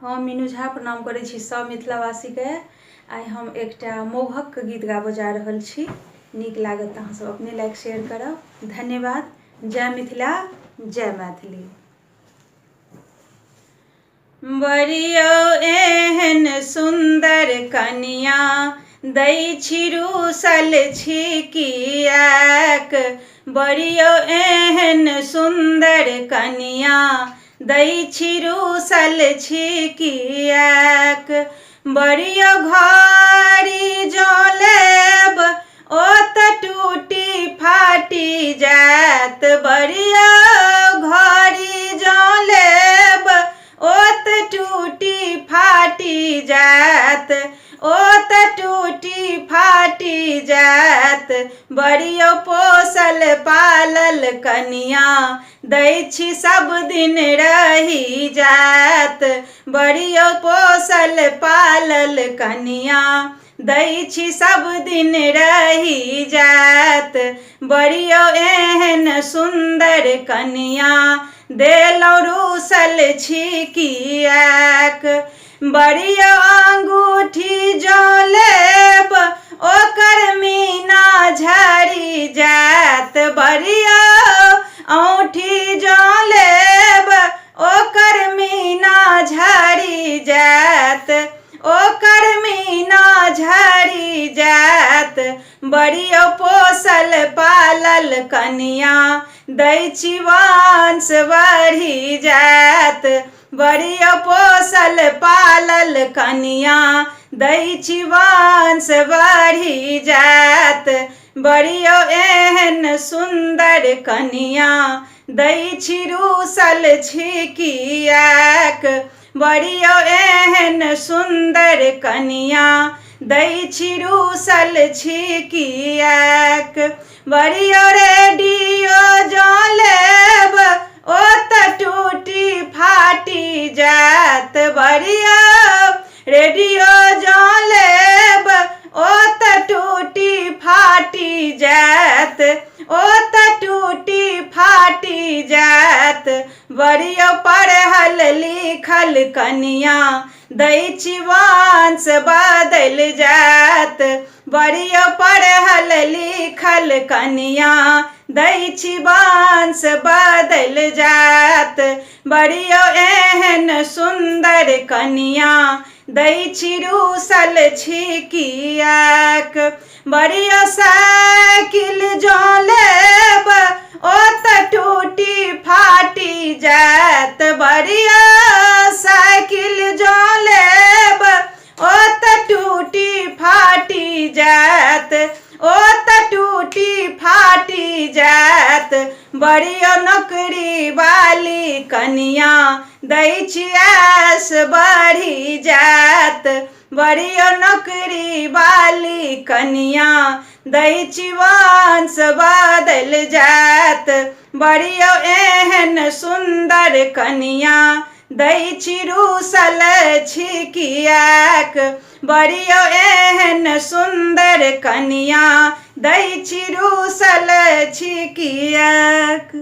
हम मीनू झा प्रणाम करै छी सब मिथिलावासी के। आइ हम एकटा मोहक गीत गाबऽ जा रहल छी। नीक लागत अहाँ सब अपने लाइक शेयर करब। धन्यवाद। जय मिथिला, जय मैथिली। बरियौ एहन सुंदर कनिया दै छी रूसल छी किएक। बरियौ एहन सुंदर कनिया दै छी रूसल छी किएक। बरियौ घड़ी जँ लेब ओ तऽ टूटी फाटी जायत। बरियौ घड़ी जँ लेब ओ तऽ टूटी फाटी जायत, ओ तऽ टूटी फाटी जायत। बरियौ पोसल पालल कनिया दै छी सब दिन रहि जायत। बरियौ पोसल पालल कनिया दै छी सब दिन रहि जायत। बरियौ एहन सुंदर कनिया देलौं रूसल छी किएक। बरियौ अंगूठी जँ लेब ओकर मीना झरि जायत। बरियौ औँठी जँ लेब ओकर मीना झरि जायत, ओकर मीना झरि जायत। बरियौ पोसल पालल कनिया दै छी वंश बढ़ि जायत। बरियौ पोसल पालल कनिया दै छी वंश बढ़ि जायत। बरियौ एहन सुंदर कनिया दै छी रूसल छी किएक। बरियौ एहन सुंदर कनिया दै छी रूसल छी किएक। बरियौ रेडियो जँ लेब ओ तऽ टूटी फाटी जायत। बरियौ रेडियो जँ लेब ओ तऽ टूटी फाटी जायत, ओ तऽ टूटी फाटी जायत। बरियौ पढ़ल लिखल कनिया दै छी वंश बदलि जायत। बरियौ पढ़ल लिखल कनिया दै छी वंश बदलि जायत। बरियौ एहन सुंदर कनिया दै छी रूसल छी किएक। बरियौ साइकिल जँ लेब ओ तऽ टूटी फाटी जायत। बरियौ साइकिल जँ लेब ओ तऽ टूटी फाटी जायत, ओ तऽ टूटी फाटी जायत। बरियौ नौकरी वाली कनिया दै छी ऐश बढ़ि जायत। बरियौ नौकरी वाली कनिया दै छी वंश बदलि जायत। बरियौ एहन सुंदर कनिया दै छी रूसल छी किएक। बरियौ एहन सुंदर कनिया दै छी रूसल छी किएक।